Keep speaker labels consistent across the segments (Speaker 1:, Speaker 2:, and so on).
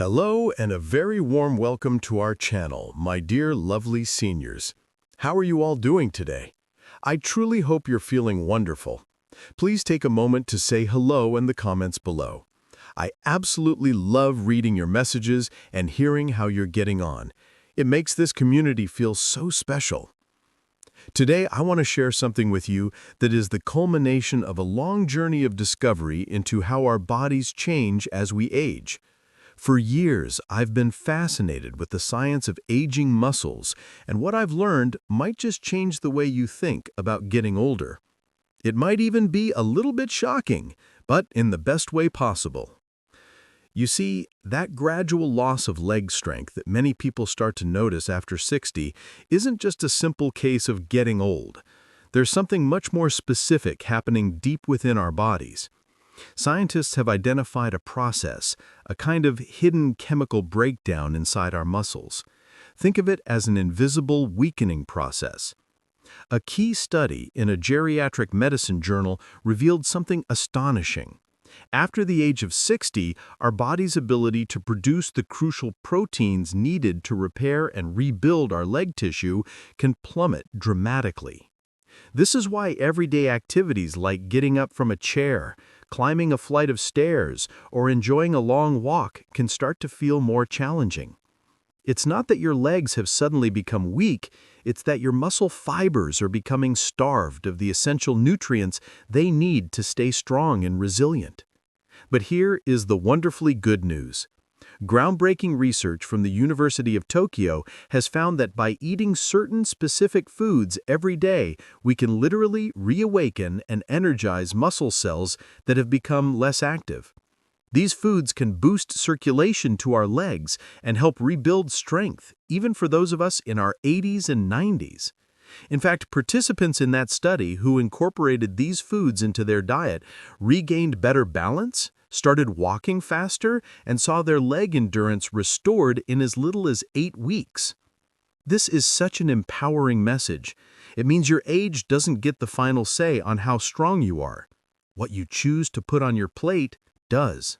Speaker 1: Hello and a very warm welcome to our channel, my dear lovely seniors. How are you all doing today? I truly hope you're feeling wonderful. Please take a moment to say hello in the comments below. I absolutely love reading your messages and hearing how you're getting on. It makes this community feel so special. Today, I want to share something with you that is the culmination of a long journey of discovery into how our bodies change as we age. For years, I've been fascinated with the science of aging muscles, and what I've learned might just change the way you think about getting older. It might even be a little bit shocking, but in the best way possible. You see, that gradual loss of leg strength that many people start to notice after 60 isn't just a simple case of getting old. There's something much more specific happening deep within our bodies. Scientists have identified a process, a kind of hidden chemical breakdown inside our muscles. Think of it as an invisible weakening process. A key study in a geriatric medicine journal revealed something astonishing. After the age of 60, our body's ability to produce the crucial proteins needed to repair and rebuild our leg tissue can plummet dramatically. This is why everyday activities like getting up from a chair, climbing a flight of stairs, or enjoying a long walk can start to feel more challenging. It's not that your legs have suddenly become weak, it's that your muscle fibers are becoming starved of the essential nutrients they need to stay strong and resilient. But here is the wonderfully good news. Groundbreaking research from the University of Tokyo has found that by eating certain specific foods every day, we can literally reawaken and energize muscle cells that have become less active. These foods can boost circulation to our legs and help rebuild strength, even for those of us in our 80s and 90s. In fact, participants in that study who incorporated these foods into their diet regained better balance, started walking faster, and saw their leg endurance restored in as little as 8 weeks. This is such an empowering message. It means your age doesn't get the final say on how strong you are. What you choose to put on your plate does.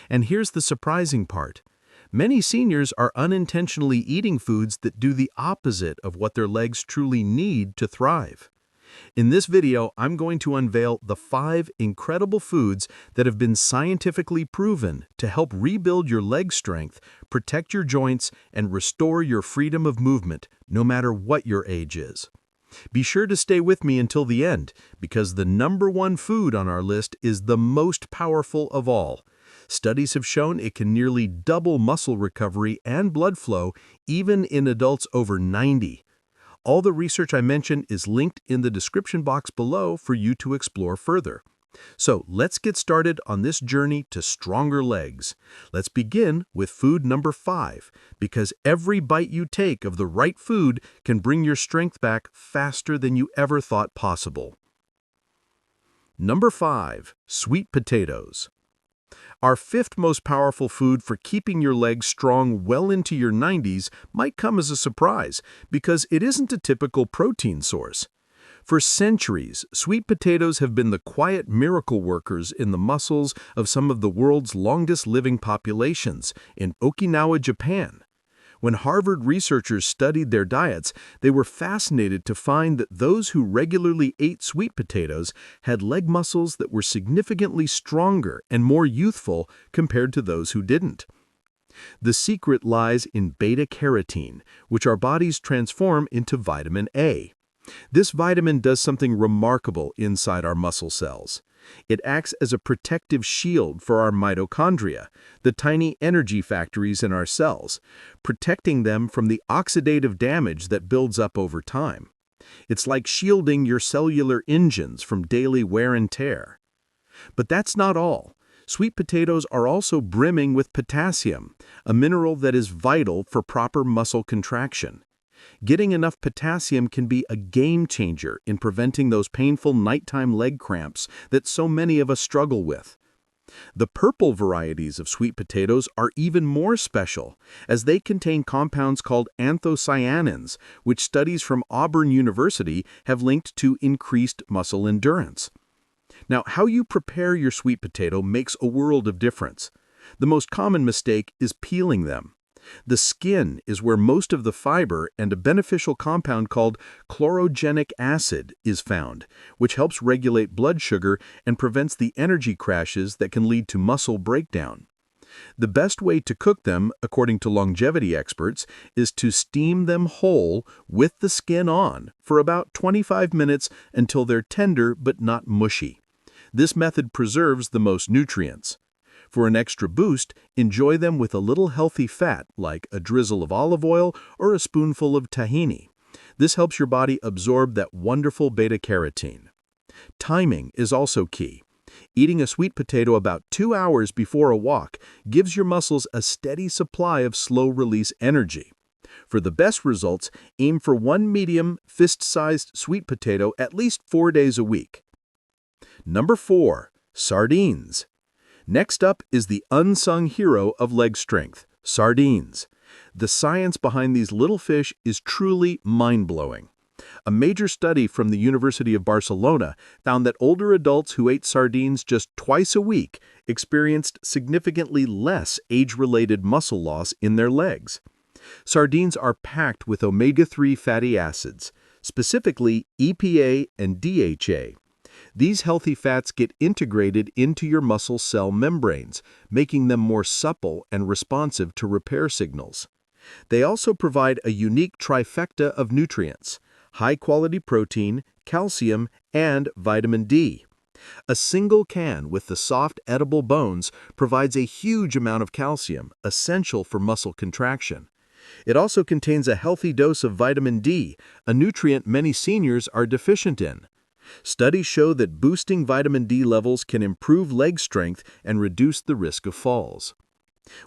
Speaker 1: And here's the surprising part. Many seniors are unintentionally eating foods that do the opposite of what their legs truly need to thrive. In this video, I'm going to unveil the 5 incredible foods that have been scientifically proven to help rebuild your leg strength, protect your joints, and restore your freedom of movement, no matter what your age is. Be sure to stay with me until the end, because the #1 food on our list is the most powerful of all. Studies have shown it can nearly double muscle recovery and blood flow, even in adults over 90. All the research I mentioned is linked in the description box below for you to explore further. So let's get started on this journey to stronger legs. Let's begin with food number 5, because every bite you take of the right food can bring your strength back faster than you ever thought possible. Number 5, sweet potatoes. Our 5th most powerful food for keeping your legs strong well into your 90s might come as a surprise because it isn't a typical protein source. For centuries, sweet potatoes have been the quiet miracle workers in the muscles of some of the world's longest living populations in Okinawa, Japan. When Harvard researchers studied their diets, they were fascinated to find that those who regularly ate sweet potatoes had leg muscles that were significantly stronger and more youthful compared to those who didn't. The secret lies in beta-carotene, which our bodies transform into vitamin A. This vitamin does something remarkable inside our muscle cells. It acts as a protective shield for our mitochondria, the tiny energy factories in our cells, protecting them from the oxidative damage that builds up over time. It's like shielding your cellular engines from daily wear and tear. But that's not all. Sweet potatoes are also brimming with potassium, a mineral that is vital for proper muscle contraction. Getting enough potassium can be a game changer in preventing those painful nighttime leg cramps that so many of us struggle with. The purple varieties of sweet potatoes are even more special, as they contain compounds called anthocyanins, which studies from Auburn University have linked to increased muscle endurance. Now, how you prepare your sweet potato makes a world of difference. The most common mistake is peeling them. The skin is where most of the fiber and a beneficial compound called chlorogenic acid is found, which helps regulate blood sugar and prevents the energy crashes that can lead to muscle breakdown. The best way to cook them, according to longevity experts, is to steam them whole with the skin on for about 25 minutes until they're tender but not mushy. This method preserves the most nutrients. For an extra boost, enjoy them with a little healthy fat like a drizzle of olive oil or a spoonful of tahini. This helps your body absorb that wonderful beta-carotene. Timing is also key. Eating a sweet potato about 2 hours before a walk gives your muscles a steady supply of slow-release energy. For the best results, aim for one medium, fist-sized sweet potato at least 4 days a week. Number 4. Sardines. Next up is the unsung hero of leg strength, sardines. The science behind these little fish is truly mind-blowing. A major study from the University of Barcelona found that older adults who ate sardines just twice a week experienced significantly less age-related muscle loss in their legs. Sardines are packed with omega-3 fatty acids, specifically EPA and DHA. These healthy fats get integrated into your muscle cell membranes, making them more supple and responsive to repair signals. They also provide a unique trifecta of nutrients: high-quality protein, calcium, and vitamin D. A single can with the soft, edible bones provides a huge amount of calcium, essential for muscle contraction. It also contains a healthy dose of vitamin D, a nutrient many seniors are deficient in. Studies show that boosting vitamin D levels can improve leg strength and reduce the risk of falls.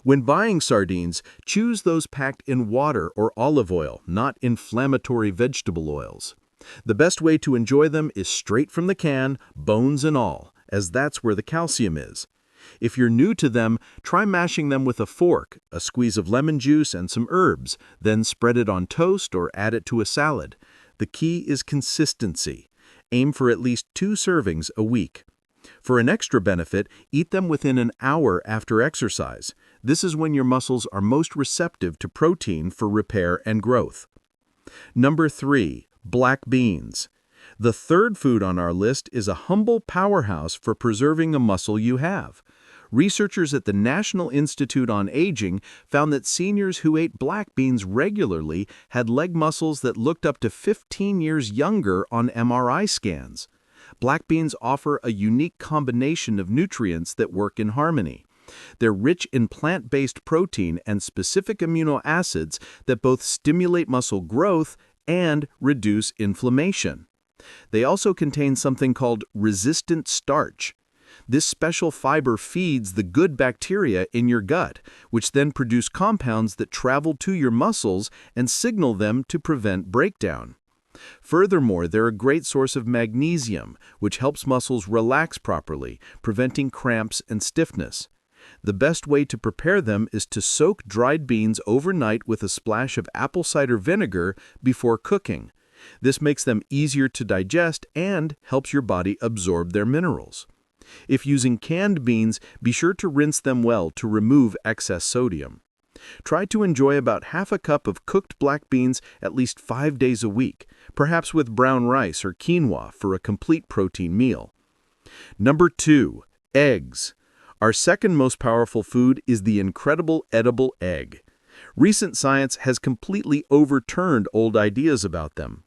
Speaker 1: When buying sardines, choose those packed in water or olive oil, not inflammatory vegetable oils. The best way to enjoy them is straight from the can, bones and all, as that's where the calcium is. If you're new to them, try mashing them with a fork, a squeeze of lemon juice, and some herbs, then spread it on toast or add it to a salad. The key is consistency. Aim for at least 2 servings a week. For an extra benefit, eat them within an hour after exercise. This is when your muscles are most receptive to protein for repair and growth. Number 3. Black beans. The third food on our list is a humble powerhouse for preserving a muscle you have. Researchers at the National Institute on Aging found that seniors who ate black beans regularly had leg muscles that looked up to 15 years younger on MRI scans. Black beans offer a unique combination of nutrients that work in harmony. They're rich in plant-based protein and specific amino acids that both stimulate muscle growth and reduce inflammation. They also contain something called resistant starch. This special fiber feeds the good bacteria in your gut, which then produce compounds that travel to your muscles and signal them to prevent breakdown. Furthermore, they're a great source of magnesium, which helps muscles relax properly, preventing cramps and stiffness. The best way to prepare them is to soak dried beans overnight with a splash of apple cider vinegar before cooking. This makes them easier to digest and helps your body absorb their minerals. If using canned beans, be sure to rinse them well to remove excess sodium. Try to enjoy about half a cup of cooked black beans at least 5 days a week, perhaps with brown rice or quinoa for a complete protein meal. Number 2. Eggs. Our second most powerful food is the incredible edible egg. Recent science has completely overturned old ideas about them.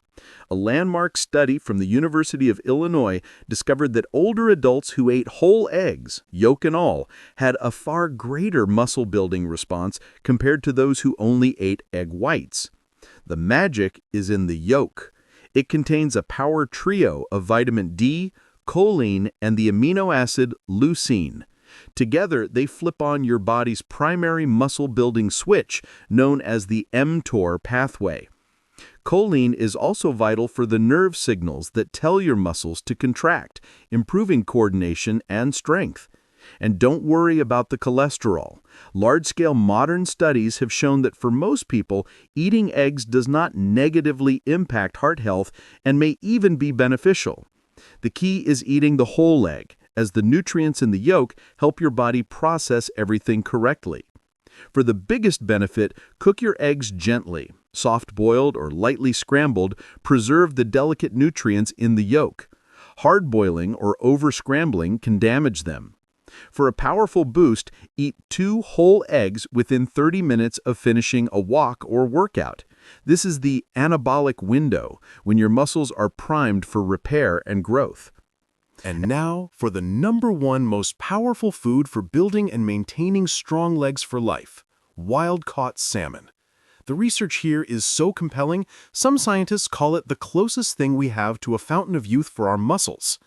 Speaker 1: A landmark study from the University of Illinois discovered that older adults who ate whole eggs, yolk and all, had a far greater muscle-building response compared to those who only ate egg whites. The magic is in the yolk. It contains a power trio of vitamin D, choline, and the amino acid leucine. Together, they flip on your body's primary muscle-building switch, known as the mTOR pathway. Choline is also vital for the nerve signals that tell your muscles to contract, improving coordination and strength. And don't worry about the cholesterol. Large-scale modern studies have shown that for most people, eating eggs does not negatively impact heart health and may even be beneficial. The key is eating the whole egg,
Speaker 2: as the nutrients in the yolk help your body process everything correctly. For the biggest benefit, cook your eggs gently. Soft-boiled or lightly scrambled preserve the delicate nutrients in the yolk. Hard boiling or over-scrambling can damage them. For a powerful boost, eat 2 whole eggs within 30 minutes of finishing a walk or workout. This is the anabolic window, when your muscles are primed for repair and growth.
Speaker 1: And now for the #1 most powerful food for building and maintaining strong legs for life: wild-caught salmon. The research here is so compelling, some scientists call it the closest thing we have to a fountain of youth for our muscles.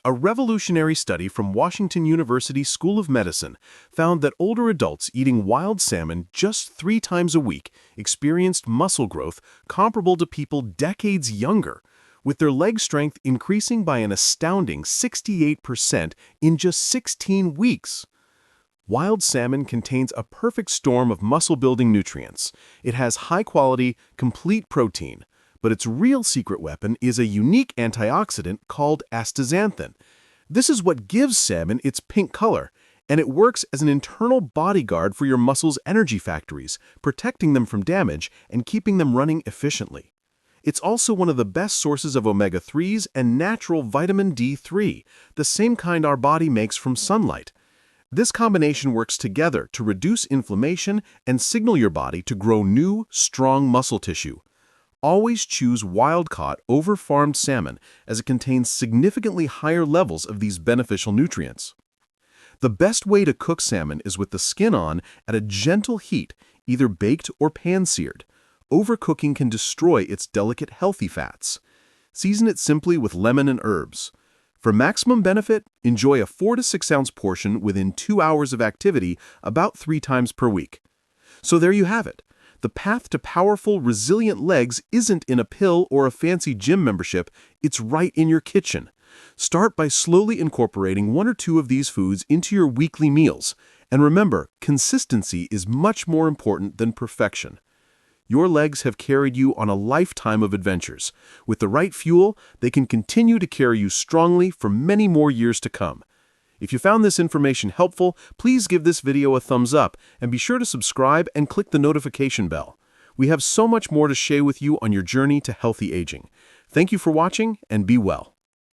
Speaker 1: A revolutionary study from Washington University School of Medicine found that older adults eating wild salmon just 3 times a week experienced muscle growth comparable to people decades younger, with their leg strength increasing by an astounding 68% in just 16 weeks. Wild salmon contains a perfect storm of muscle-building nutrients. It has high-quality, complete protein, but its real secret weapon is a unique antioxidant called astaxanthin. This is what gives salmon its pink color, and it works as an internal bodyguard for your muscles' energy factories, protecting them from damage and keeping them running efficiently. It's also one of the best sources of omega-3s and natural vitamin D3, the same kind our body makes from sunlight. This combination works together to reduce inflammation and signal your body to grow new, strong muscle tissue. Always choose wild-caught over farmed salmon, as it contains significantly higher levels of these beneficial nutrients. The best way to cook salmon is with the skin on at a gentle heat, either baked or pan-seared. Overcooking can destroy its delicate, healthy fats. Season it simply with lemon and herbs. For maximum benefit, enjoy a 4 to 6 ounce portion within 2 hours of activity about 3 times per week. So there you have it. The path to powerful, resilient legs isn't in a pill or a fancy gym membership, it's right in your kitchen. Start by slowly incorporating 1 or 2 of these foods into your weekly meals. And remember, consistency is much more important than perfection. Your legs have carried you on a lifetime of adventures. With the right fuel, they can continue to carry you strongly for many more years to come. If you found this information helpful, please give this video a thumbs up and be sure to subscribe and click the notification bell. We have so much more to share with you on your journey to healthy aging. Thank you for watching and be well.